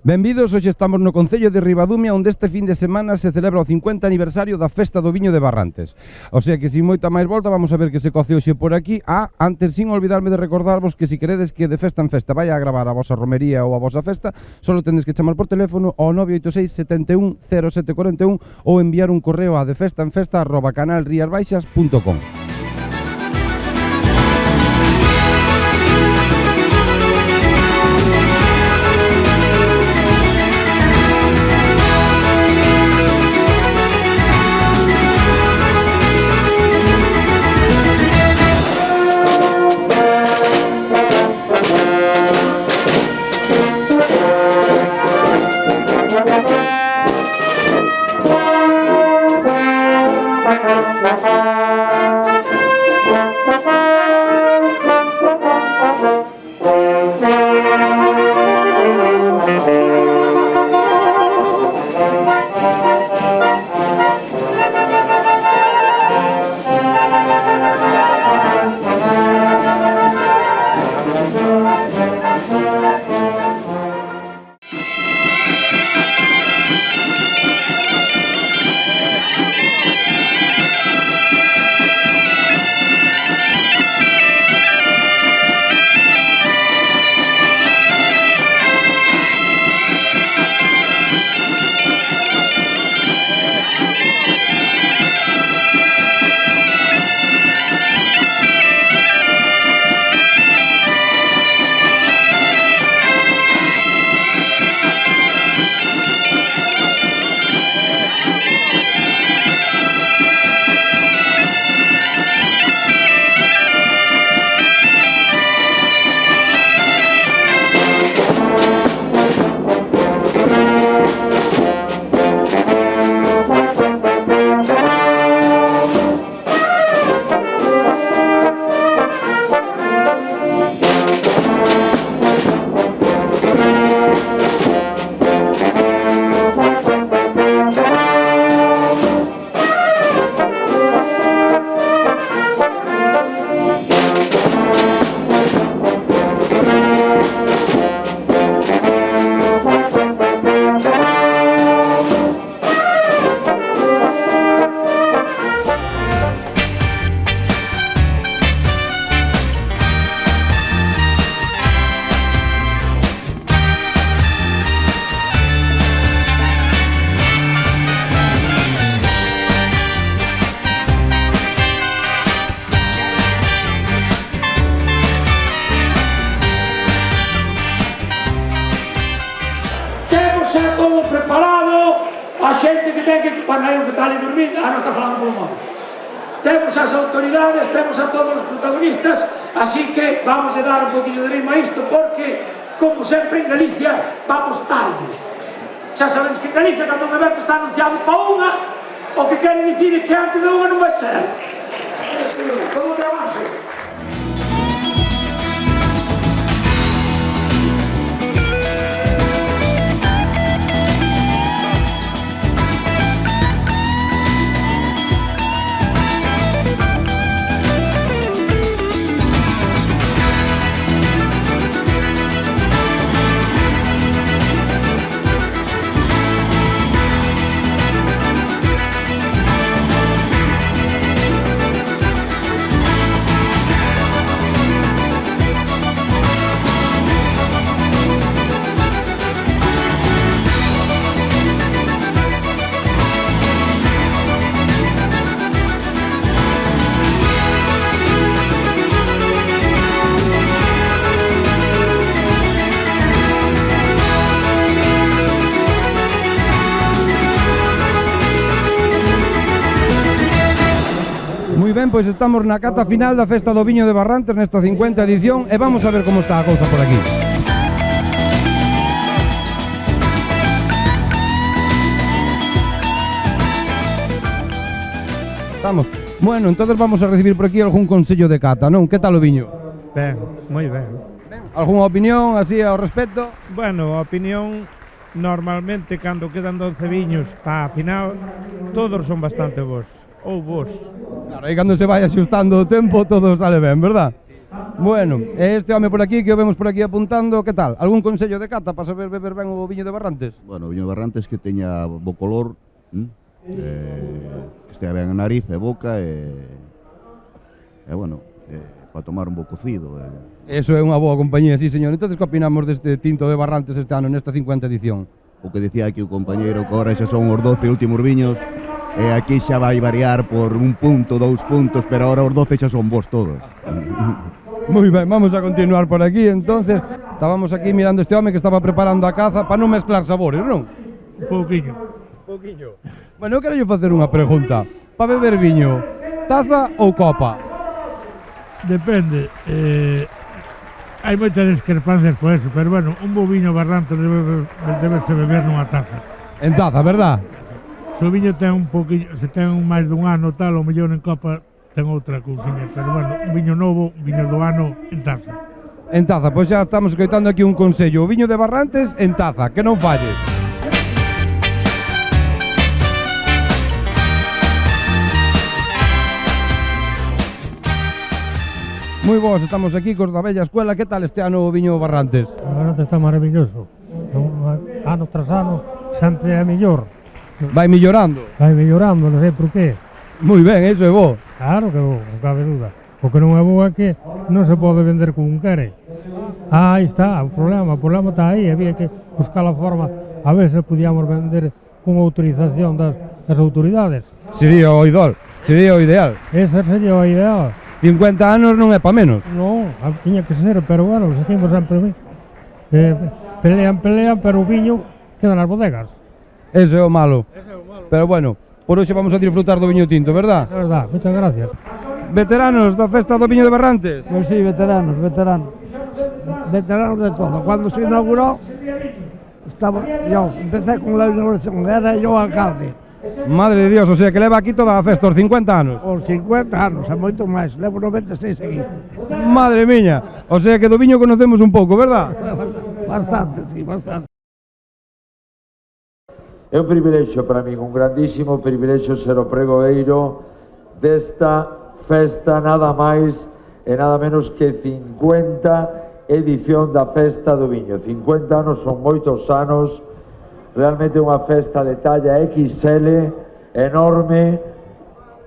Benvidos, hoxe estamos no Concello de Ribadumia, onde este fin de semana se celebra o 50 aniversario da Festa do Viño de Barrantes. O sea que, sin moita máis volta, vamos a ver que se coce hoxe por aquí. Antes, sin olvidarme de recordarvos que se queredes que de festa en festa vai a gravar a vosa romería ou a vosa festa, só tendes que chamar por teléfono ao 986 71 0741 ou enviar un correo a defestaenfesta@canalriasbaixas.com. A xente que ten que... Bueno, hai un que está ali dormindo, non está falando polo móvil. Temos as autoridades, temos a todos os protagonistas, así que vamos a dar un poquinho de ritmo a isto, porque, como sempre en Galicia, vamos tarde. Xa sabedes que en Galicia, cando un evento está anunciado para unha, o que quere dicir é que antes de unha non vai ser. Como te avances? Moi ben, pois estamos na cata final da Festa do Viño de Barrantes nesta 50 edición e vamos a ver como está a cousa por aquí. Estamos. Bueno, entonces vamos a recibir por aquí algún consello de cata, non? Que tal o viño? Ben, moi ben. Algúnha opinión así ao respecto? Bueno, a opinión, normalmente cando quedan 12 viños para a final, todos son bastante bons. Ou vos. Claro, aí cando se vai axustando o tempo todo sale ben, verdad? Bueno, este home por aquí, que o vemos por aquí apuntando, que tal? Algún consello de cata para saber beber ben o viño de Barrantes? Bueno, o viño de Barrantes que teña bo color, que estea ben a nariz e boca bueno, para tomar un bo cocido. Eso é unha boa compañía, sí, señor. Entonces, que opinamos deste tinto de Barrantes este ano, nesta 50 edición? O que decía aquí o compañeiro, que agora xa son os 12 últimos viños, e aquí xa vai variar por 1 punto, 2 puntos, pero agora os 12 xa son vos todos. Moi ben, vamos a continuar por aquí, entonces. Estábamos aquí mirando este home que estaba preparando a caza para non mezclar sabores, non? Un pouquiño. Bueno, eu quero facer unha pregunta. Para beber viño, taza ou copa? Depende. Hai moitas discrepancias por eso, pero bueno, un bo viño Barrantes debese beber nunha taza. En taza, verdad? Se o viño ten un pouquiño, se ten máis dun ano tal, o mellor en copa ten outra cousiña, pero bueno, un viño novo, un viño do ano en taza. En taza, pois xa estamos escoitando aquí un consello. O viño de Barrantes en taza, que non falles. Moi boas, estamos aquí cos da Bella Escuela. Que tal este ano o viño Barrantes? Barrantes está maravilloso. Ano tras ano sempre é mellor. Vai mellorando? Vai mellorando, non sei por qué. Moi ben, iso é bo. Claro que bo, non cabe duda. O que non é bo é que non se pode vender como quere. Aí está, o problema está aí. Había que buscar a forma a ver se podíamos vender con autorización das autoridades. Sería o ideal, sería o ideal. Ese sería o ideal. 50 anos non é pa menos. Non, tiña que ser, pero bueno, seguimos sempre pelean, pero o viño queda nas bodegas. Ese é o malo. Pero bueno, por hoxe vamos a disfrutar do viño tinto, verdad? É verdad, moitas gracias. Veteranos da festa do viño de Barrantes. Pues sí, veteranos de todo. Cuando se inauguró, yo empecé con la inauguración, era yo alcalde. Madre de Dios, o sea que leva aquí toda a festa, os 50 anos. Os 50 anos, a moito máis, levo 96 aquí. Madre miña, o sea que do viño conocemos un pouco, verdad? Bastante, sí, bastante. É un privilexio para min, un grandísimo privilexio ser o pregoeiro desta festa nada máis e nada menos que 50 edición da festa do viño. 50 anos son moitos anos, realmente unha festa de talla XL, enorme,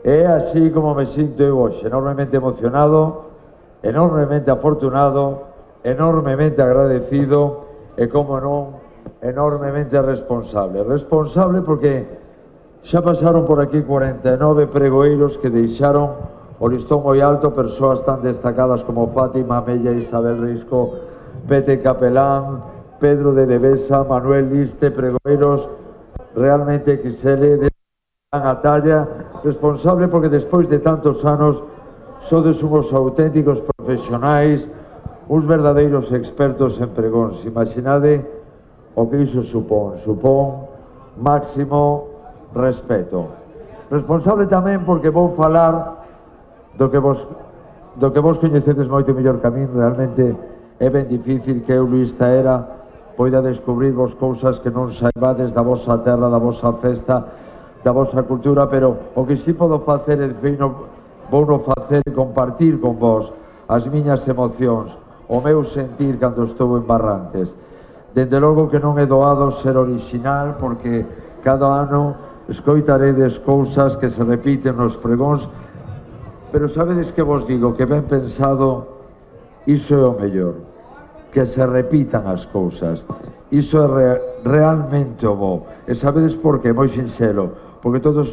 e así como me sinto eu hoxe, enormemente emocionado, enormemente afortunado, enormemente agradecido e, como non, enormemente responsable. Responsable porque xa pasaron por aquí 49 pregoeiros que deixaron o listón moi alto, persoas tan destacadas como Fátima Mella, Isabel Risco, Pete Capelán, Pedro de Devesa, Manuel Liste, pregoeiros realmente XL de a talla, responsable porque despois de tantos anos sodes unhos auténticos profesionais, uns verdadeiros expertos en pregóns. Imaginade o que iso supón máximo respeto. Responsable tamén porque vou falar do que vos coñecedes moito mellor que a min. Realmente é ben difícil que eu, Luís Taera, poida descubrir vos cousas que non saibades da vosa terra, da vosa festa, da vosa cultura, pero o que si podo facer é vou facer e compartir con vos as miñas emocións, o meu sentir cando estou en Barrantes. Dende logo que non é doado ser original, porque cada ano escoitaredes cousas que se repiten nos pregóns, pero sabedes que vos digo que ben pensado, iso é o mellor, que se repitan as cousas, iso é realmente o bo. E sabedes por qué? Moi sinxelo, porque todos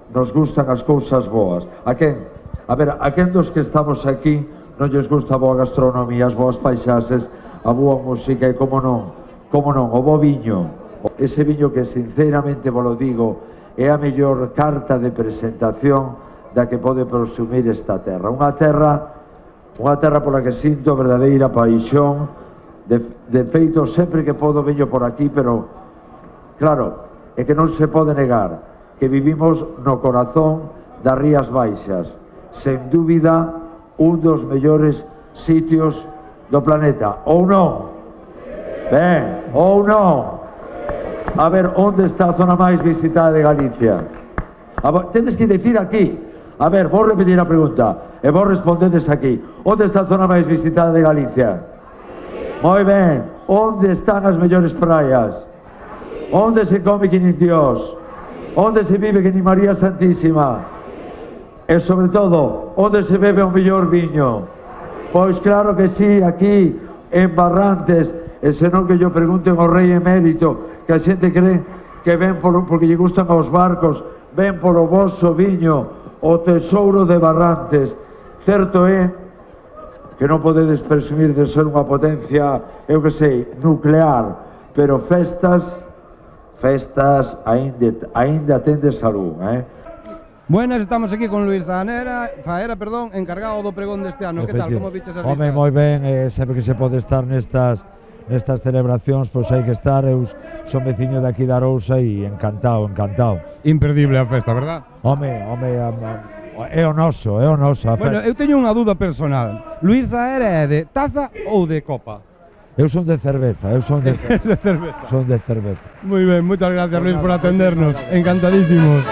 nos gustan as cousas boas. A quen? A ver, a quen dos que estamos aquí non lles gusta a boa gastronomía, as boas paisaxes, a boa música e, como non, o bo viño. Ese viño que, sinceramente vos lo digo, é a mellor carta de presentación da que pode presumir esta terra. Unha terra pola que sinto verdadeira paixón. De feito, sempre que podo veño por aquí, pero claro, é que non se pode negar que vivimos no corazón das Rías Baixas, sen dúbida un dos mellores sitios do planeta, ou non? Ben, ou non? A ver, onde está a zona máis visitada de Galicia? Tedes que decir aquí. A ver, vos repetir a pregunta e vos respondedes aquí. Onde está a zona máis visitada de Galicia? Moi ben. Onde están as mellores praias? Onde se come que nin Dios? Onde se vive que nin María Santísima? E sobre todo, onde se bebe o mellor viño? Pois claro que sí, aquí en Barrantes, e senón que yo pregunten ao rei emérito, que a xente cree que ven porque lle gustan aos barcos, ven polo vosso viño, o tesouro de Barrantes. Certo é que non podedes presumir de ser unha potencia, eu que sei, nuclear, pero festas aínda tendes salud, Buenas, estamos aquí con Luis Zaera, encargado do pregón deste ano. Que tal, como viches as vistas? Home, moi ben, sempre que se pode estar nestas celebracións, pois hai que estar. Eu son veciño de aquí de Arousa e encantado. Imperdible a festa, verdad? Home, é o noso a festa. Bueno, eu teño unha dúda personal. Luis Zaera é de taza ou de copa? Eu son de cerveza, de cerveza. Son de cerveza. Moi ben, moitas gracias, Luis, por atendernos. Encantadísimos.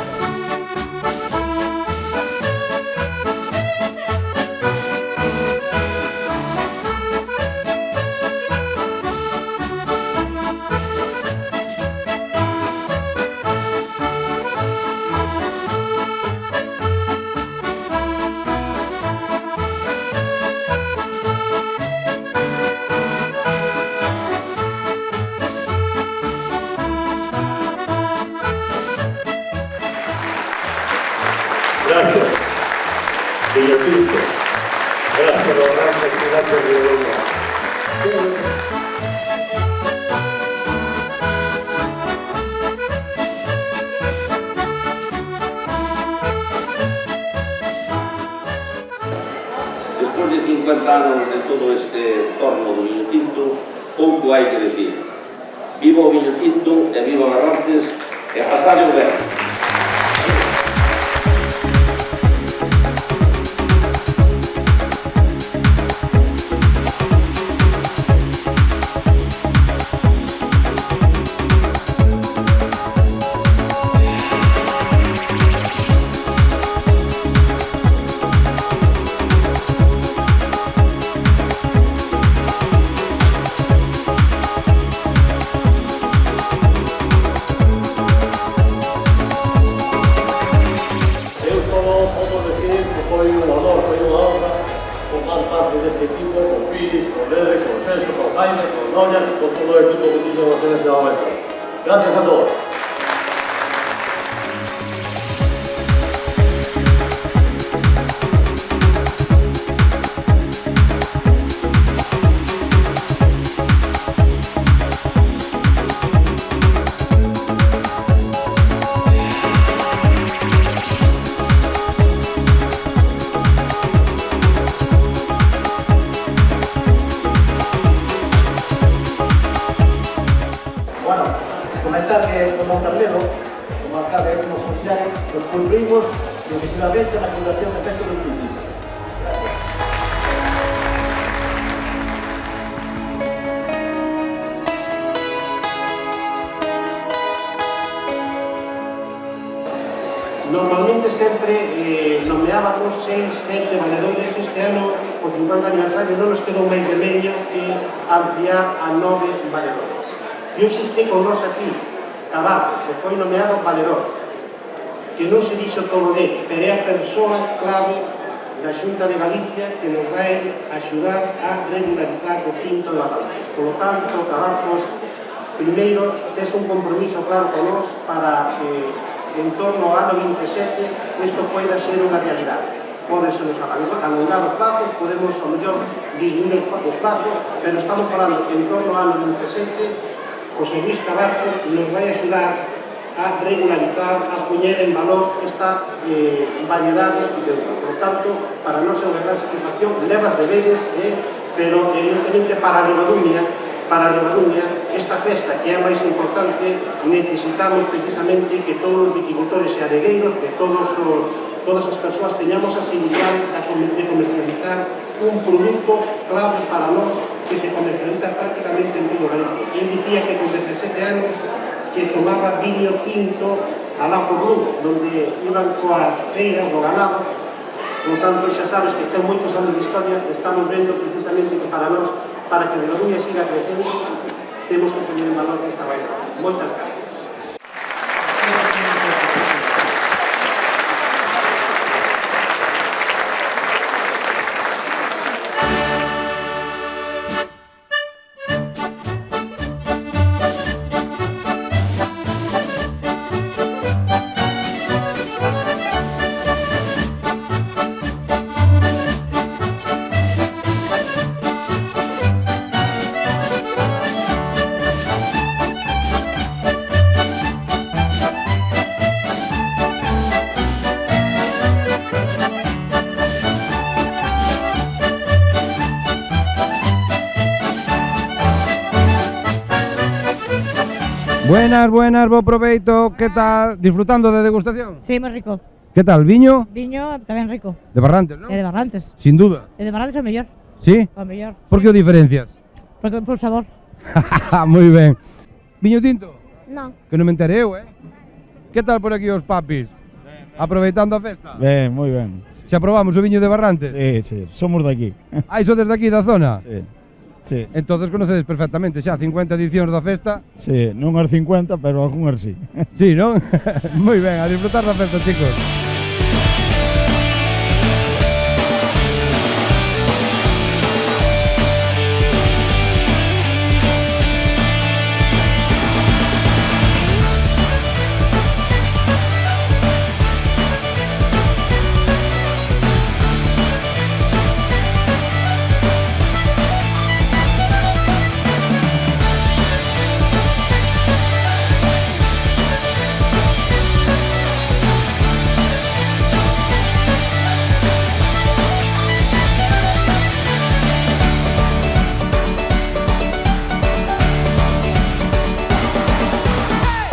Gracias. Guillotinto. Gracias, Barrantes, gracias, Rioloma. Despois de 50 anos de todo este torno do viño tinto, pouco hai que decir. Viva o viño tinto e viva Barrantes e a pasarlle o ben. Gracias a todos. Comentar que como Carlero, como alcalde como funcionario, nos cumplimos definitivamente la Fundación de Efecto del Cultivo. Normalmente sempre nomeábamos 6, 7 valedores. Este ano, por 50 aniversario, non nos quedou máis remedio que ampliar a 9 valedores. E hoxe este con nós aquí, Cavazos, que foi nomeado valedor, que non se dixo todo de, pero é a persoa clave da Xunta de Galicia que nos vai axudar a regularizar o tinto de Barrantes. Por lo tanto, Cavazos, primeiro, tes un compromiso claro con nós para que en torno ao ano 27 isto poida ser unha realidade. Pode ser nos alongar o plazo, podemos ao mellor disminuir o plazo, pero estamos falando que en torno ao ano 27 José Luis Cavazos nos vai axudar a regularizar, a poñer en valor esta variedade de uva. Por tanto, para nós é unha gran satisfacción, levas deberes, pero evidentemente para a Ribadumia, esta festa que é a máis importante, necesitamos precisamente que todos os viticultores e adegueiros, que todas as persoas teñamos a seguridade de comercializar un produto clave para nós que se comercializa prácticamente en todo Galicia. Él dicía que con 17 anos que tomaba viño tinto alá por Lugo, onde iban coas feiras do ganado. Por tanto, xa sabes que ten moitos anos de historia, estamos vendo precisamente que para nós, para que Ribadumia siga crecendo, temos que poner en valor esta baila. Moitas gracias. Buenas, buenas, bo proveito, que tal? Disfrutando de degustación? Sí, moi rico. Que tal, viño? Viño tamén rico. De Barrantes, non? É de Barrantes. Sin duda. É de Barrantes é o mellor. Sí? O mellor. Por que o diferencias? Porque por sabor. Moi ben. Viño tinto? Non. Que non me enterei eu, Que tal por aquí os papis? Aproveitando a festa? Ben, moi ben. Xa probamos o viño de Barrantes? Sí, sí, somos de aquí. Ah, iso desde aquí da zona? Sí. Sí. Entonces conocedes perfectamente xa 50 edicións da festa. Sí, non as 50, pero algunhas sí. Sí, non? Moi ben, a disfrutar da festa, chicos.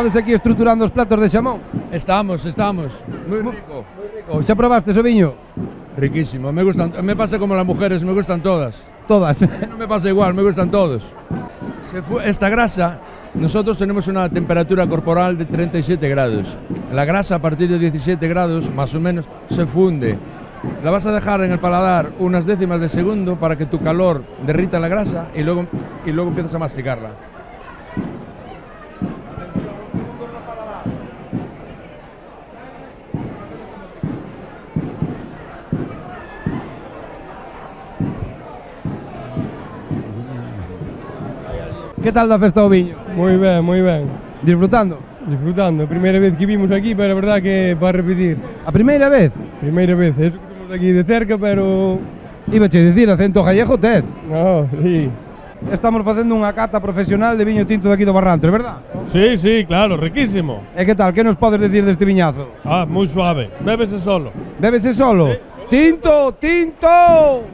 Estades aquí estruturando os platos de xamón? Estamos. Moi rico. Moi rico. Xa probaste o viño? Riquísimo. Me pasa como las mujeres, me gustan todas. Todas. No me pasa igual, me gustan todos. Esta grasa, nosotros tenemos una temperatura corporal de 37 grados. La grasa a partir de 17 grados, más o menos, se funde. La vas a dejar en el paladar unas décimas de segundo para que tu calor derrita la grasa y luego empiezas a masticarla. Que tal da festa do viño? Moi ben, moi ben. Disfrutando? Disfrutando. Primeira vez que vimos aquí, pero a verdad que para repetir. A primeira vez? Primeira vez, eso que somos aquí de cerca, pero... Iba che dicir, acento gallego tes? No, sí. Estamos facendo unha cata profesional de viño tinto de aquí do Barrantes, verdad? Sí, sí, claro, riquísimo. E que tal, que nos podes decir deste viñazo? Ah, moi suave. Bébese solo. Bébese solo? Sí. Tinto, tinto!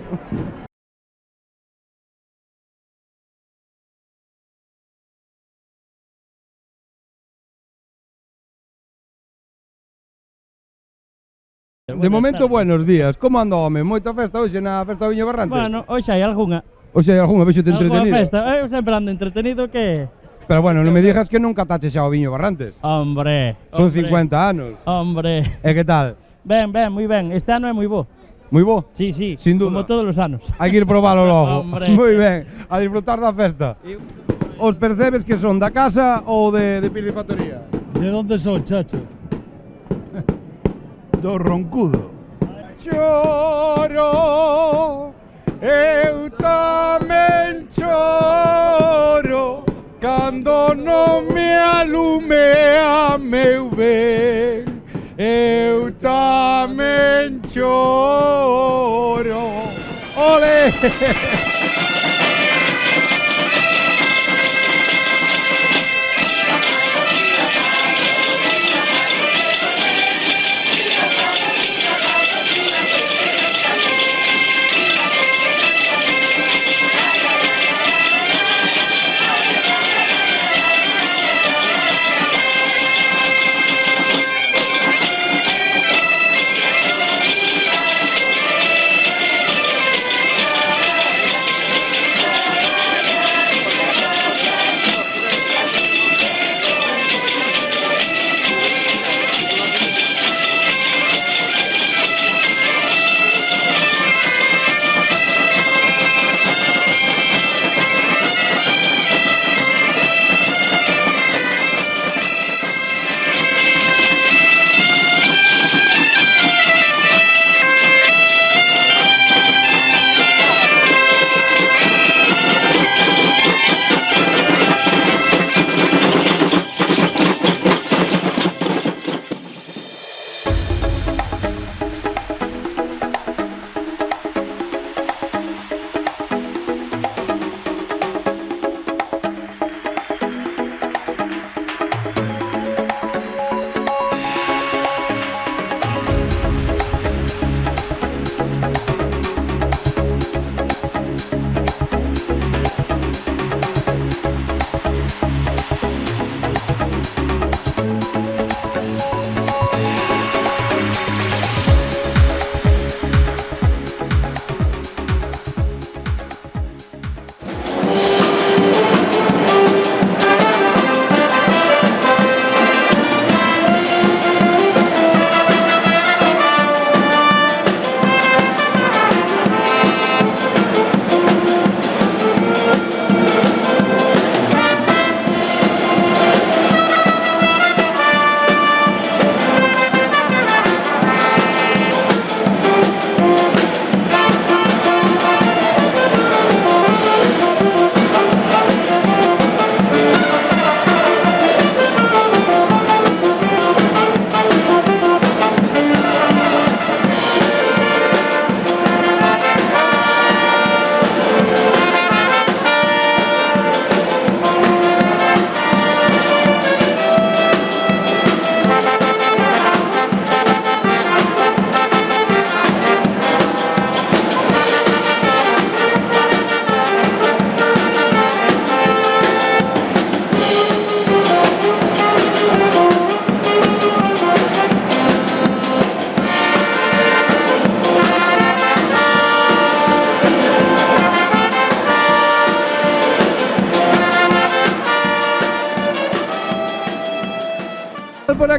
De momento, buenos días. Como anda o home? Moita festa hoxe na festa do Viño Barrantes? Bueno, hoxe hai algunha. Hoxe hai algunha, vexo-te entretenido. Algunha festa, eu sempre ando entretenido que... Pero bueno, non me digas que non catache xa o Viño Barrantes. Hombre. Son 50 anos. Hombre. E que tal? Ben, moi ben. Este ano é moi bo. Moi bo? Sí, sí. Sin duda. Como todos os anos. Hai que ir probalo logo. Hombre. Moi ben. A disfrutar da festa. Os percebes que son da casa ou de Pilifactoría? De onde son, chacho? Do Roncudo. Choro, eu tamén choro, cando non me alumea meu ben, eu tamén choro. Ole!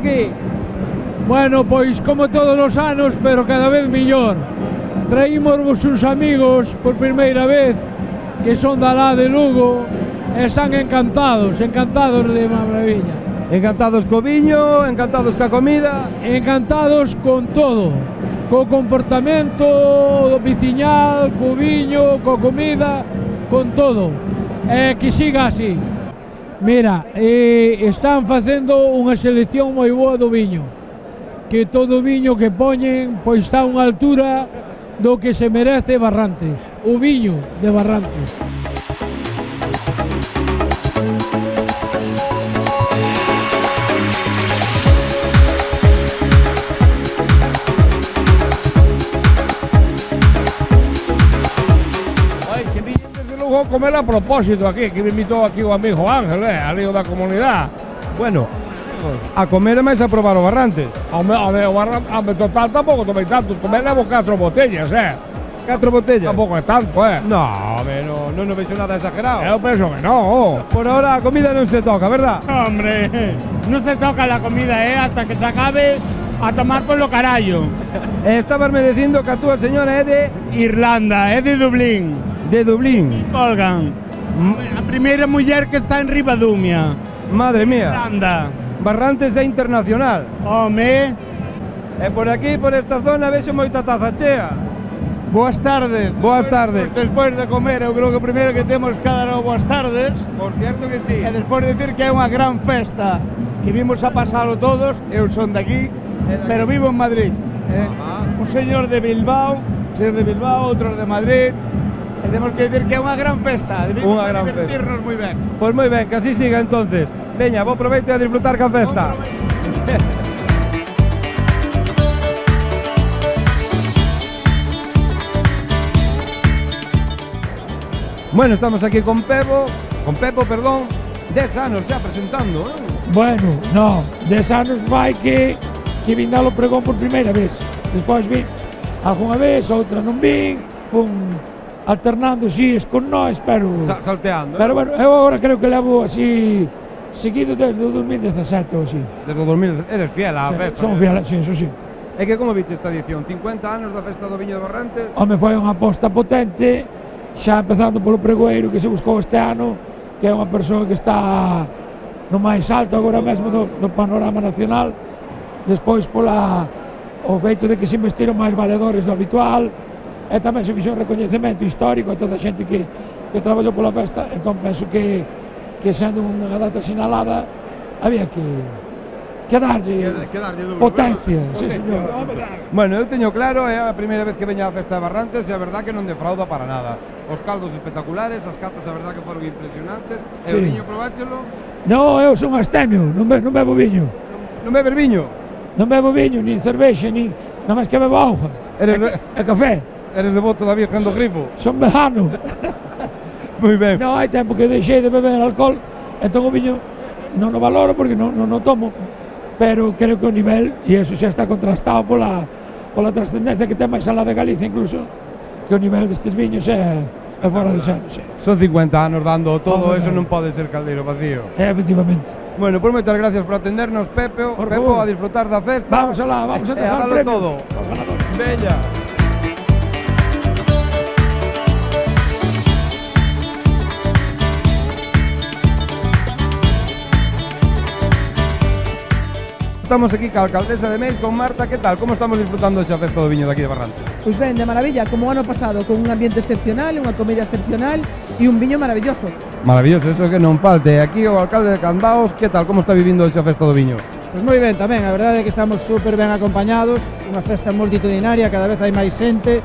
aquí? Bueno, pois como todos os anos, pero cada vez millor. Traímosvos uns amigos por primeira vez que son da lá de Lugo e están encantados de maravilla. Encantados co viño, encantados ca comida. Encantados con todo, co comportamento do viciñal, co viño, co comida, con todo. E que siga así. Mira, están facendo unha selección moi boa do viño, que todo o viño que poñen pois está a unha altura do que se merece Barrantes, o viño de Barrantes. Vou comer a propósito aquí, que me invitou aquí o amigo Ángel, ali o da comunidade. Bueno, a comer é máis a probar o Barrantes. Total tampouco tomei tanto, comer levo 4 botellas, 4 botellas? Tampouco é tanto, No, home, non vexo nada exagerado. Eu penso que non. Por ahora a comida non se toca, verdad? Hombre, non se toca la comida, hasta que se acabe a tomar polo carallo. Estabas me dicindo que a túa señora é de Irlanda, é de Dublín. De Dublín. Colgan. A primeira muller que está en Ribadumia. Madre mía. Irlanda. Barrantes é internacional. Home. E por aquí, por esta zona, vexo moita taza chea. Boas tardes. Boas tardes. Despois de comer, eu creo que o primeiro que temos que dar boas tardes. Por cierto que sí. E despois de decir que é unha gran festa, que vimos a pasalo todos, eu son de aquí, pero vivo en Madrid. Un señor de Bilbao, outros de Madrid. E temos que decir que é unha gran festa, debemos divertirnos moi ben. Pois moi ben, que así siga entonces. Veña, bo proveito a disfrutar ca festa. Bueno, estamos aquí con Pepo, 10 anos xa presentando, non? Bueno, no, 10 anos vai que vin dalo pregón por primeira vez. Despois vin algunha vez, outra non vin, fun alternando xíes con nós, pero... Salteando. Pero bueno, eu agora creo que levo así seguido desde o 2017 ou así. Desde o 2017, eres fiel á festa. Son fiel, sí, eso sí. E que como viste esta edición? 50 anos da festa do viño de Barrantes? Home, foi unha aposta potente, xa empezando polo pregoeiro que se buscou este ano, que é unha persoa que está no máis alto agora mesmo do panorama nacional, despois o feito de que se investiron máis valedores do habitual, e tamén se fixo un recoñecemento histórico a toda a xente que traballou pola festa, entón penso que sendo unha data sinalada había que darlle potencia, sí, señor. Bueno, eu teño claro, é a primeira vez que veña a festa de Barrantes e a verdad que non defrauda para nada. Os caldos espectaculares, as catas a verdad que foron impresionantes. E o viño, probáchelo? No, eu son astemio, non bebo viño. Non bebes viño? Non bebo viño, nin cervexa, nin nada máis que bebo auga e café. Eres devoto da Virgen do Grifo? Son vegano. Moi ben. Non, hai tempo que deixei de beber alcohol, entón o viño non o valoro porque non o tomo, pero creo que o nivel, e eso xa está contrastado pola trascendencia que ten máis alá de Galicia incluso, que o nivel destes viños é fora de xer. Son 50 anos dando todo, eso non pode ser caldeiro vacío. Efectivamente. Bueno, pois moitas gracias por atendernos, Pepo, a disfrutar da festa. Vamos alá, vamos a dejar premios. Todo. Bella. Estamos aquí ca alcaldesa de Meis con Marta, que tal? Como estamos disfrutando esa festa do viño de aquí de Barrantes? Pois ben, de maravilla, como o ano pasado, con un ambiente excepcional, unha comida excepcional e un viño maravilloso. Maravilloso, eso que non falte. Aquí o alcalde de Candaos, que tal? Como está vivindo esa festa do viño? Pois moi ben tamén, a verdade é que estamos super ben acompañados, unha festa multitudinaria, cada vez hai máis xente,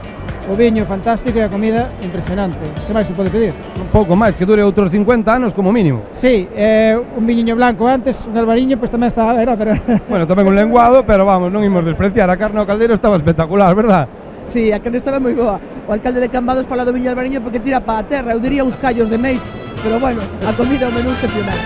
o viño fantástico e a comida impresionante. Que máis se pode pedir? Un pouco máis, que dure outros 50 anos como mínimo. Sí, un viñiño blanco antes, un albariño, pois tamén está, pero... Bueno, tamén un lenguado, pero vamos, non imos despreciar, a carne ao caldeiro estaba espectacular, verdad? Sí, a carne estaba moi boa. O alcalde de Cambados fala do viño albariño porque tira pa a terra, eu diría uns callos de Meis, pero bueno, a comida é o menú excepcional.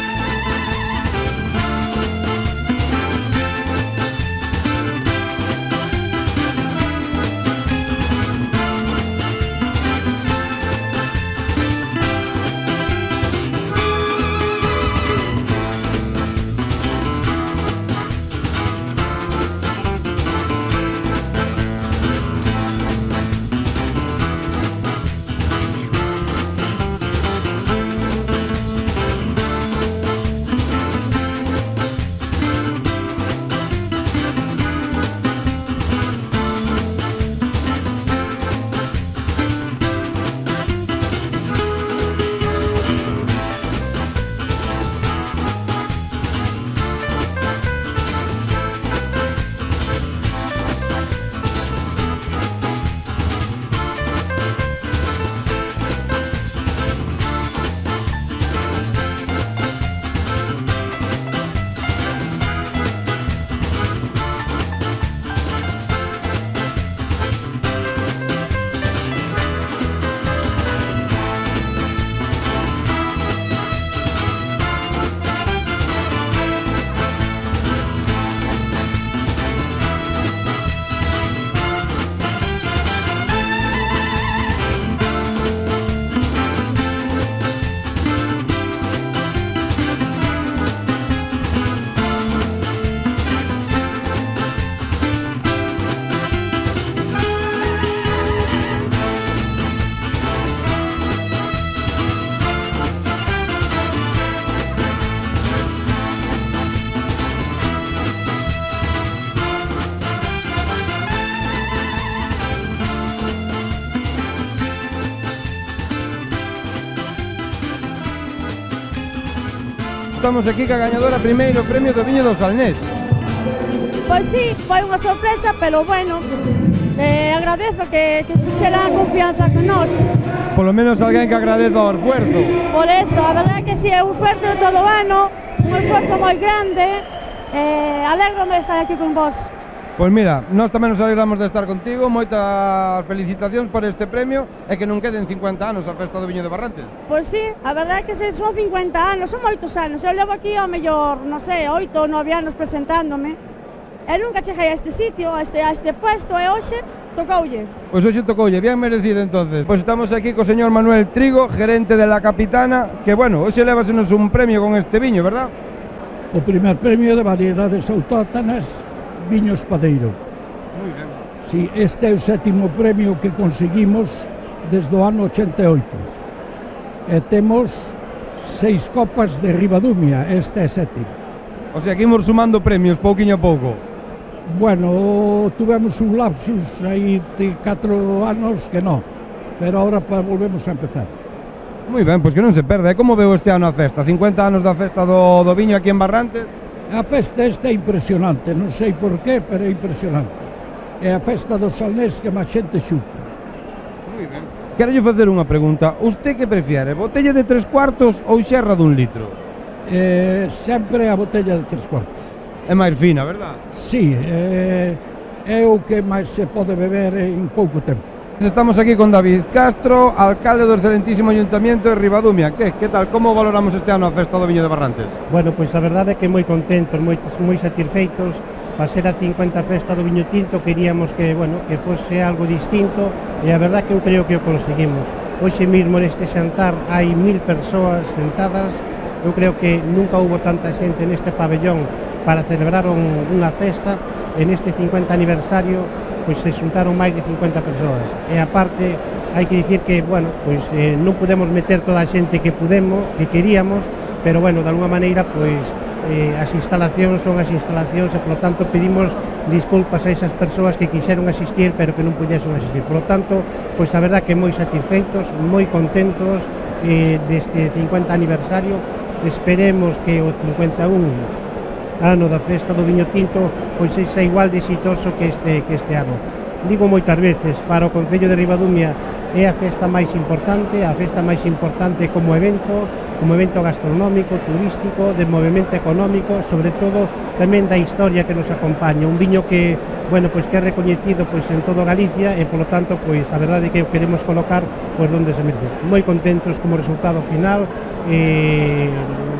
estamos aquí ca gañadora primeiro premio do viño do Salnés. Pois sí, foi unha sorpresa, pero bueno, agradezo que fixeran a confianza con nós. Polo menos alguén que agradeza o esfuerzo. Por eso, a verdade que si é un esforzo de todo o ano, un esforzo moi grande, alégrome de estar aquí con vos. Pois mira, nós tamén nos alegramos de estar contigo, moitas felicitacións por este premio e que non queden 50 anos a festa do viño de Barrantes. Pois sí, a verdade que son 50 anos, son moitos anos. Eu levo aquí ao mellor, non sei, 8 ou 9 anos presentándome. E nunca cheguei a este sitio, a este puesto, e hoxe tocoulle. Pois hoxe tocoulle, bien merecido entonces. Pois estamos aquí co señor Manuel Trigo, gerente de La Capitana, que bueno, hoxe levasenos un premio con este viño, verdad? O primer premio de variedades autóctonas, viño espadeiro. Moi ben. Si, este é o 7º premio que conseguimos desde o ano 88. E temos 6 copas de Ribadumia, este é 7º. O sea, que imos sumando premios pouquiño a pouco. Bueno, tuvemos un lapsus aí de 4 anos que no, pero ahora volvemos a empezar. Moi ben, pois que non se perde. Como veu este ano a festa? 50 anos da festa do viño aquí en Barrantes? A festa esta é impresionante, non sei por qué, pero é impresionante. É a festa do Salnés que máis xente xuta. Moi ben. Quero facer unha pregunta. Usted que prefiere, botella de 3 cuartos ou xerra dun litro? Sempre a botella de 3 cuartos. É máis fina, verdad? Sí, é o que máis se pode beber en pouco tempo. Estamos aquí con David Castro, alcalde do excelentísimo Ayuntamiento de Ribadumia. Que tal, como valoramos este ano a festa do viño de Barrantes? Bueno, pois a verdade é que moi contentos, moi satisfeitos. Para ser a 50 festa do viño tinto queríamos que, bueno, que fose algo distinto e a verdade que eu creo que o conseguimos. Hoxe mesmo neste xantar hai 1000 persoas sentadas. Eu creo que nunca houbo tanta xente neste pabellón para celebrar unha festa. En este 50 aniversario pois se xuntaron máis de 50 persoas e aparte hai que dicir que, bueno, pois non podemos meter toda a xente que queríamos, pero bueno, de alguma maneira pois as instalacións son as instalacións e polo tanto pedimos disculpas a esas persoas que quixeron asistir pero que non pudiesen asistir. Polo tanto, pois a verdade que moi satisfeitos, moi contentos deste 50 aniversario. Esperemos que o 51 ano da festa do viño tinto pois sexa igual de exitoso que este ano. Digo moitas veces, para o Concello de Ribadumia é a festa máis importante como evento gastronómico, turístico, de movimento económico, sobre todo tamén da historia que nos acompaña. Un viño que, bueno, pois que é recoñecido pois en todo Galicia e polo tanto, pois a verdade é que o queremos colocar pois onde se merece. Moi contentos como resultado final.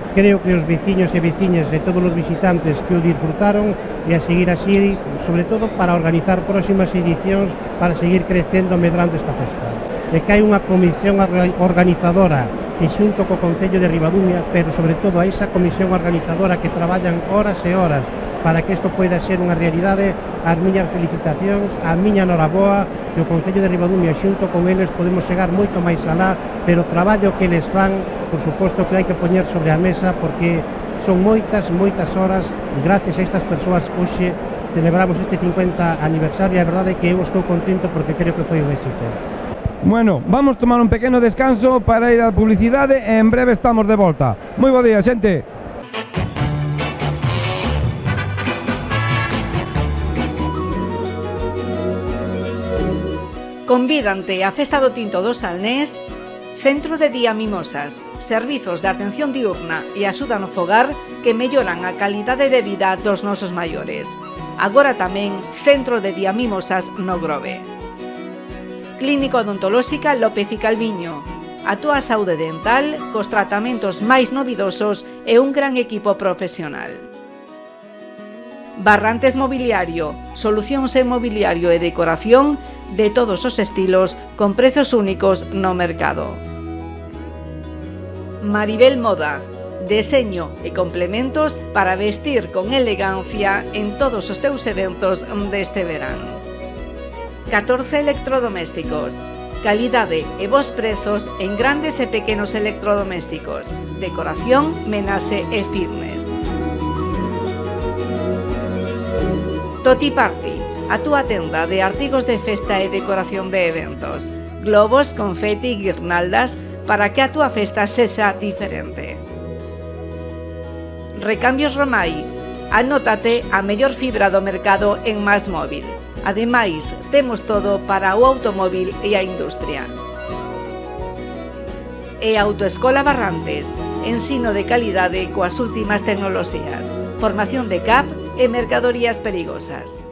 Creo que os veciños e veciñas e todos os visitantes que o disfrutaron e a seguir así, sobre todo para organizar próximas edicións para seguir crecendo e medrando esta festa. E que hai unha comisión organizadora que xunto co Concello de Ribadumia, pero sobre todo a esa comisión organizadora que traballan horas e horas para que isto poida ser unha realidade, as miñas felicitacións, a miña noraboa, que o Concello de Ribadumia xunto con eles podemos chegar moito máis alá, pero o traballo que eles fan, por suposto que hai que poñer sobre a mesa porque son moitas horas, gracias a estas persoas hoxe celebramos este 50 aniversario e a verdade é que eu estou contento porque creo que foi un éxito. Bueno, vamos tomar un pequeno descanso para ir á publicidade e en breve estamos de volta. Moi bo día, xente. Convídante á Festa do Tinto do Salnés, Centro de Día Mimosas, servizos de atención diurna e axuda no fogar que melloran a calidade de vida dos nosos maiores. Agora tamén Centro de Día Mimosas no Grove. Clínica Odontolóxica López y Calviño. A túa saúde dental cos tratamentos máis novidosos e un gran equipo profesional. Barrantes Mobiliario, solucións en mobiliario e decoración de todos os estilos con prezos únicos no mercado. Maribel Moda, deseño e complementos para vestir con elegancia en todos os teus eventos deste verán. 14 electrodomésticos, calidade e bons prezos en grandes e pequenos electrodomésticos, decoración, menaxe e fitness. Toti Party, a túa tenda de artigos de festa e decoración de eventos, globos, confeti e guirnaldas para que a túa festa sexa diferente. Recambios Romai. Anótate a mellor fibra do mercado en MásMóvil. Ademais, temos todo para o automóvil e a industria. E Autoescola Barrantes. Ensino de calidade coas últimas tecnoloxías. Formación de CAP e mercadorías perigosas.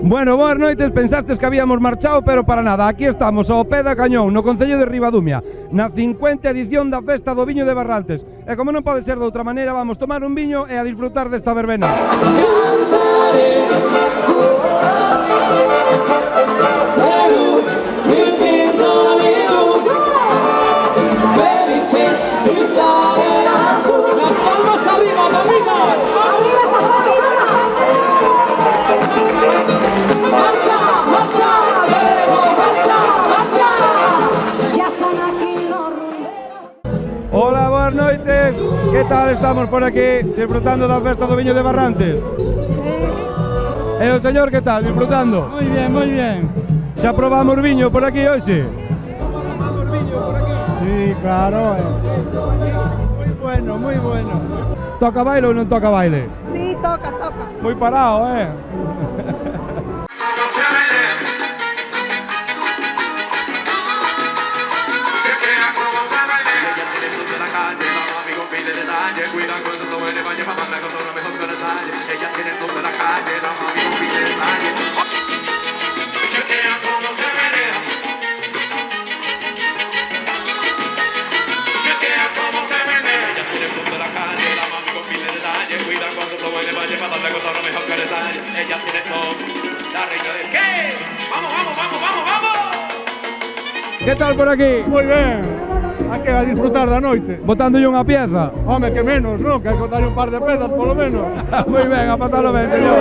Bueno, boas noites, pensastes que habíamos marchado, pero para nada, aquí estamos ao pé da Cañón, no concello de Ribadumia, na 50ª edición da Festa do Viño de Barrantes. E como non pode ser de outra maneira, vamos tomar un viño e a disfrutar desta verbena. Las palmas arriba, mamita. Arriba esa máquina. Marcha, marcha, marcha, marcha. Ya están aquí los rumberos. Hola, boas noites, que tal estamos por aquí disfrutando da Festa do Viño de Barrantes? E o señor, que tal, disfrutando? Muy bien, muy bien. Xa probamos viño por aquí hoxe? Sí, claro. Muy bueno, muy bueno. Toca baile ou non toca baile? Sí, toca, toca. Moi parado, Ella tiene todo, la reina de ¿qué? ¡Vamos, vamos, vamos, vamos, vamos! Que tal por aquí? Moi ben, hai que disfrutar da noite. Botándolle unha pieza? Home, que menos, non? Que hai que botarlle un par de pezas, polo menos. Moi ben, a pasalo ben, señor.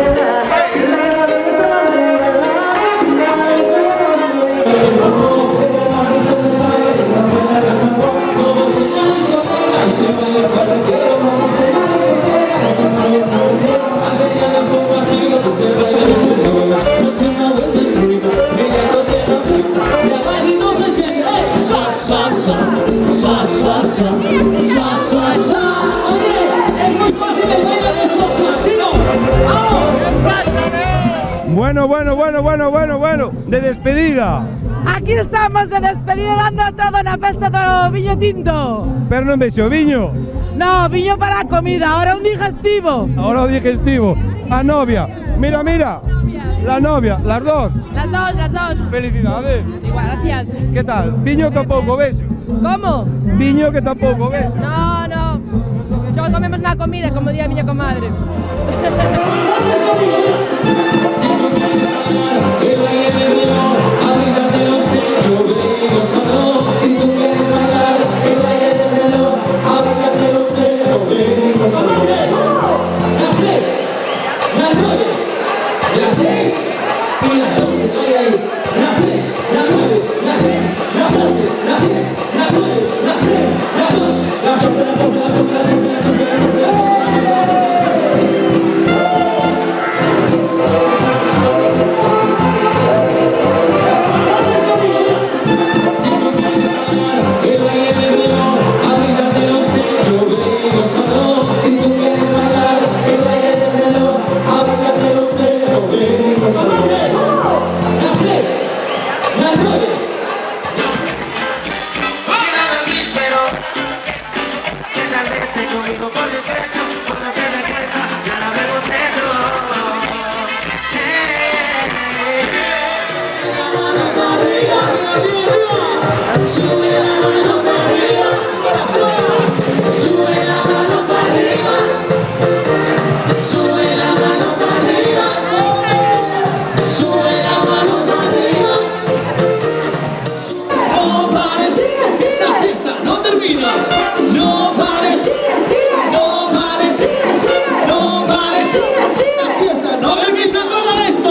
Bueno, de despedida. Aquí estamos de despedida dando todo na festa do viño tinto. Pero non vexo viño. No, viño para a comida, ahora un digestivo. Ahora o digestivo. A novia. Mira, mira. La novia, las dos. Las dos. Felicidades. Igual, gracias. ¿Qué tal? Viño tampouco ves. ¿Cómo? Viño que tampouco ves. No. Solo comemos la comida, como diría miña comadre. No parecía así, la fiesta no termina todo esto.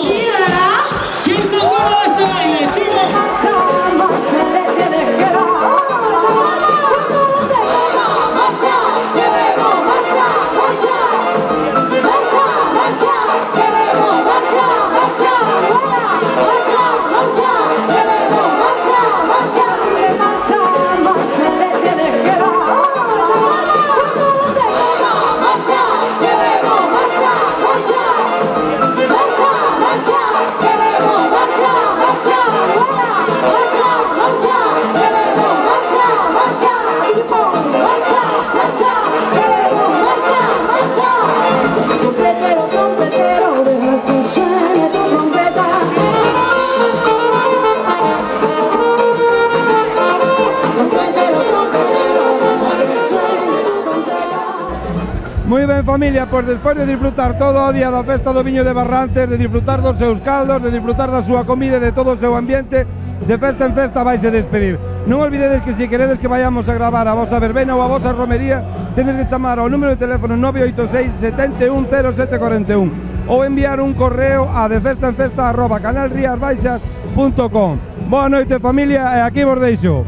Moi ben, familia, pois despois de disfrutar todo o día da festa do viño de Barrantes, de disfrutar dos seus caldos, de disfrutar da súa comida e de todo o seu ambiente, de festa en festa vaise despedir. Non olvidedes que se queredes que vayamos a gravar a vosa verbena ou a vosa romería, tedes que chamar ao número de teléfono 986 71 0741 ou enviar un correo a defestaenfesta@canalriasbaixas.com. Boa noite, familia, e aquí vos deixo.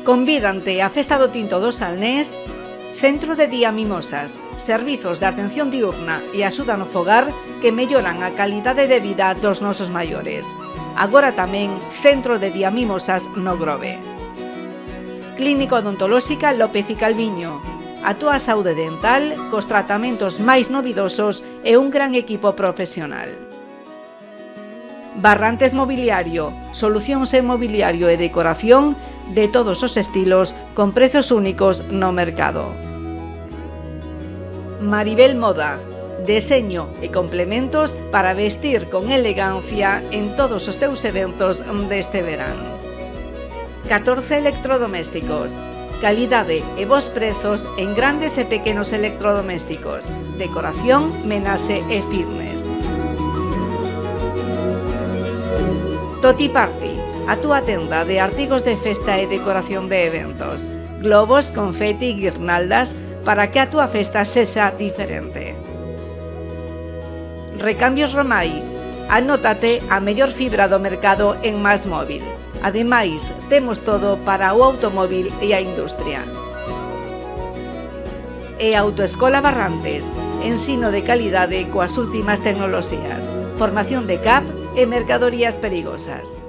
Convídante a Festa do Tinto do Salnés, Centro de Día Mimosas, servizos de atención diurna e axuda no fogar que melloran a calidade de vida dos nosos maiores. Agora tamén Centro de Día Mimosas no Grove. Clínica Odontolóxica López y Calviño. A túa saúde dental cos tratamentos máis novidosos e un gran equipo profesional. Barrantes Mobiliario, solucións en mobiliario e decoración de todos os estilos con prezos únicos no mercado. Maribel Moda, deseño e complementos para vestir con elegancia en todos os teus eventos deste verán. 14 electrodomésticos, calidade e bons prezos en grandes e pequenos electrodomésticos, decoración, menase e fitness. Toti Party, a túa tenda de artigos de festa e decoración de eventos, globos, confeti e guirnaldas para que a túa festa sexa diferente. Recambios Romai, anótate a mellor fibra do mercado en MásMóvil. Ademais, temos todo para o automóvil e a industria. E Autoescola Barrantes, ensino de calidade coas últimas tecnoloxías, formación de CAP e mercadorías perigosas.